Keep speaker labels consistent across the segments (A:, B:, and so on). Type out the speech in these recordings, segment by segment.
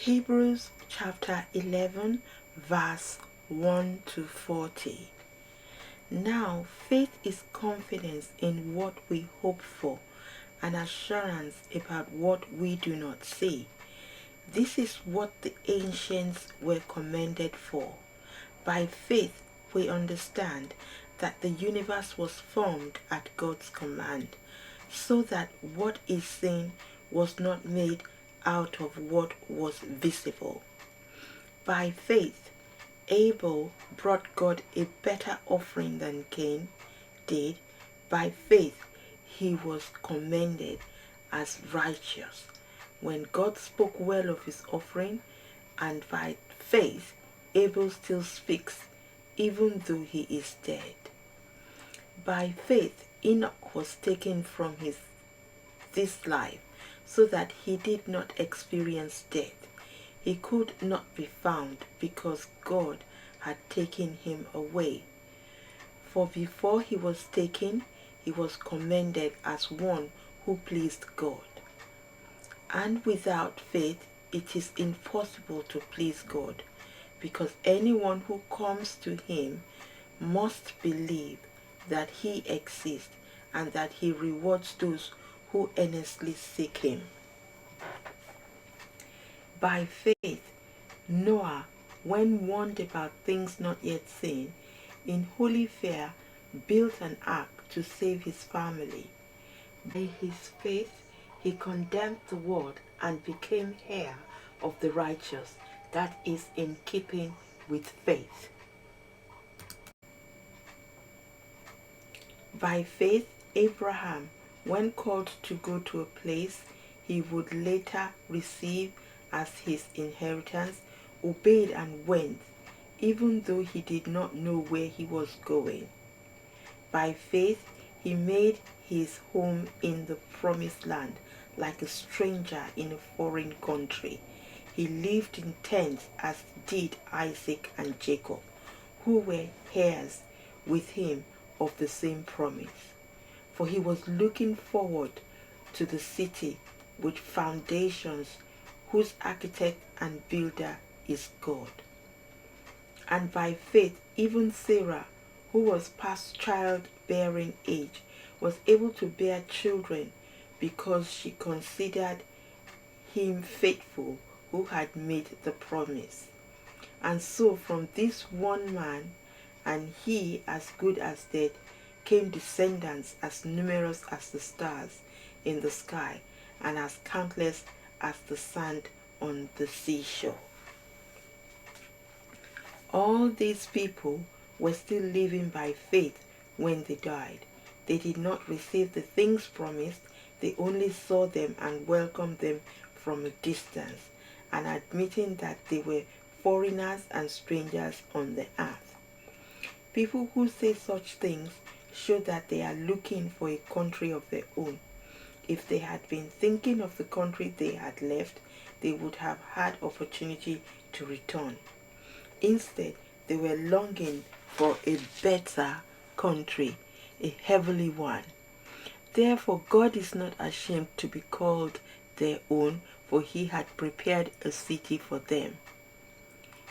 A: Hebrews chapter 11 verse 1 to 40. Now faith is confidence in what we hope for, and assurance about what we do not see. This is what the ancients were commended for. By faith we understand that the universe was formed at God's command, so that what is seen was not made out of what was visible. By faith, Abel brought God a better offering than Cain did. By faith, he was commended as righteous when God spoke well of his offering, and by faith, Abel still speaks even though he is dead. By faith, Enoch was taken from this life so that he did not experience death. He could not be found because God had taken him away. For before he was taken, he was commended as one who pleased God. And without faith, it is impossible to please God, because anyone who comes to him must believe that he exists and that he rewards those who earnestly seek him. By faith, Noah, when warned about things not yet seen, in holy fear built an ark to save his family. By his faith, he condemned the world and became heir of the righteous, that is in keeping with faith. By faith, Abraham, when called to go to a place he would later receive as his inheritance, obeyed and went, even though he did not know where he was going. By faith, he made his home in the promised land like a stranger in a foreign country. He lived in tents as did Isaac and Jacob, who were heirs with him of the same promise. For he was looking forward to the city with foundations, whose architect and builder is God. And by faith, even Sarah, who was past childbearing age, was able to bear children because she considered him faithful who had made the promise. And so from this one man, and he as good as dead, came descendants as numerous as the stars in the sky and as countless as the sand on the seashore. All these people were still living by faith when they died. They did not receive the things promised, they only saw them and welcomed them from a distance, and admitting that they were foreigners and strangers on the earth. People who say such things show that they are looking for a country of their own. If they had been thinking of the country they had left, they would have had opportunity to return. Instead, they were longing for a better country, a heavenly one. Therefore, God is not ashamed to be called their own, for he had prepared a city for them.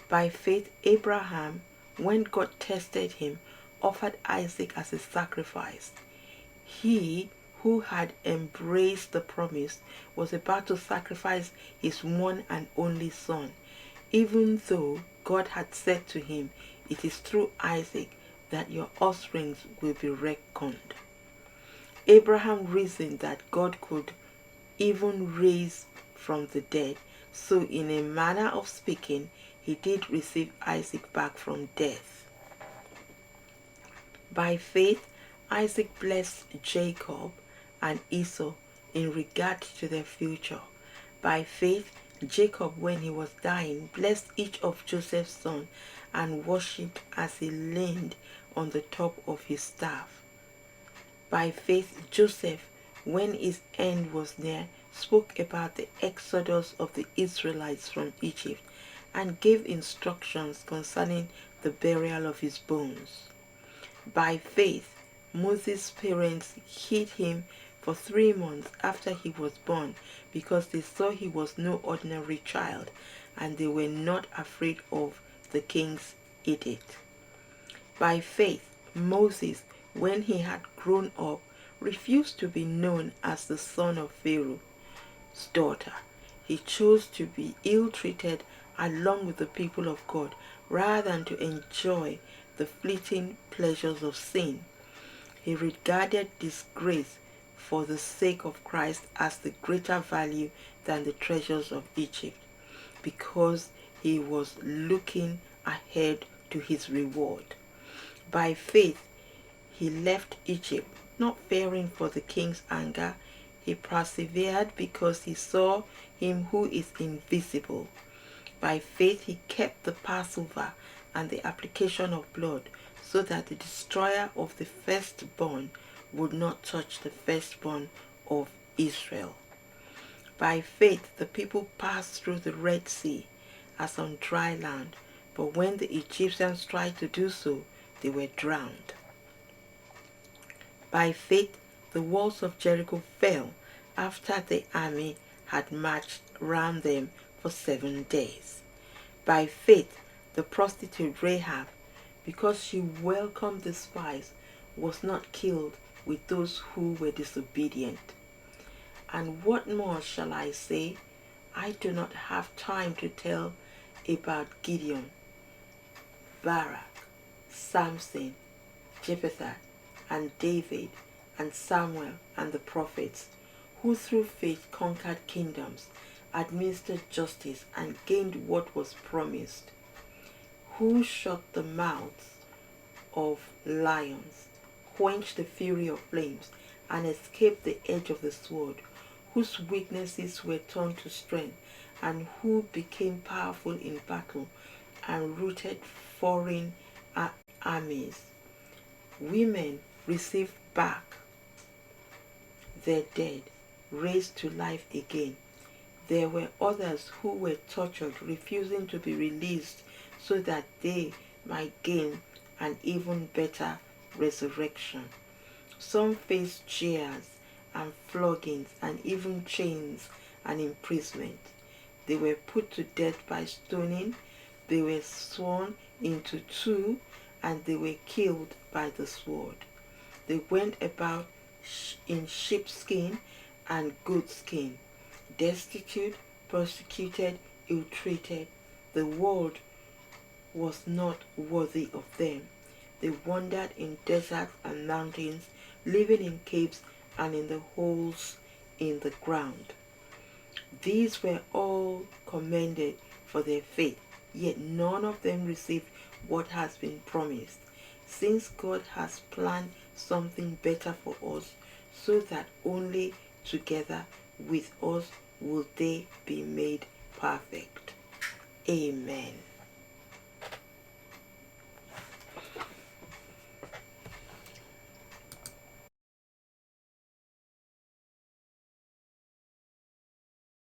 A: By faith, Abraham, when God tested him, offered Isaac as a sacrifice. He who had embraced the promise was about to sacrifice his one and only son, even though God had said to him, "It is through Isaac that your offspring will be reckoned." Abraham reasoned that God could even raise from the dead, so in a manner of speaking, he did receive Isaac back from death. By faith, Isaac blessed Jacob and Esau in regard to their future. By faith, Jacob, when he was dying, blessed each of Joseph's sons and worshipped as he leaned on the top of his staff. By faith, Joseph, when his end was near, spoke about the exodus of the Israelites from Egypt and gave instructions concerning the burial of his bones. By faith, Moses' parents hid him for 3 months after he was born, because they saw he was no ordinary child, and they were not afraid of the king's edict. By faith, Moses, when he had grown up, refused to be known as the son of Pharaoh's daughter. He chose to be ill-treated along with the people of God rather than to enjoy the fleeting pleasures of sin. He regarded disgrace for the sake of Christ as the greater value than the treasures of Egypt, because he was looking ahead to his reward. By faith, he left Egypt, not fearing for the king's anger. He persevered because he saw him who is invisible. By faith, he kept the Passover and the application of blood, so that the destroyer of the firstborn would not touch the firstborn of Israel. By faith, the people passed through the Red Sea as on dry land, but when the Egyptians tried to do so, they were drowned. By faith, the walls of Jericho fell after the army had marched round them for 7 days. By faith, the prostitute Rahab, because she welcomed the spies, was not killed with those who were disobedient. And what more shall I say? I do not have time to tell about Gideon, Barak, Samson, Jephthah, and David, and Samuel, and the prophets, who through faith conquered kingdoms, administered justice, and gained what was promised, who shut the mouths of lions, quenched the fury of flames, and escaped the edge of the sword, whose weaknesses were turned to strength, and who became powerful in battle and routed foreign armies. Women received back their dead, raised to life again. There were others who were tortured, refusing to be released so that they might gain an even better resurrection. Some faced jeers and floggings and even chains and imprisonment. They were put to death by stoning, they were sawn into two, and they were killed by the sword. They went about in sheepskin and goatskin, destitute, persecuted, ill-treated. The world was not worthy of them. They wandered in deserts and mountains, living in caves and in the holes in the ground. These were all commended for their faith, yet none of them received what has been promised, since God has planned something better for us, so that only together with us will they be made perfect. Amen.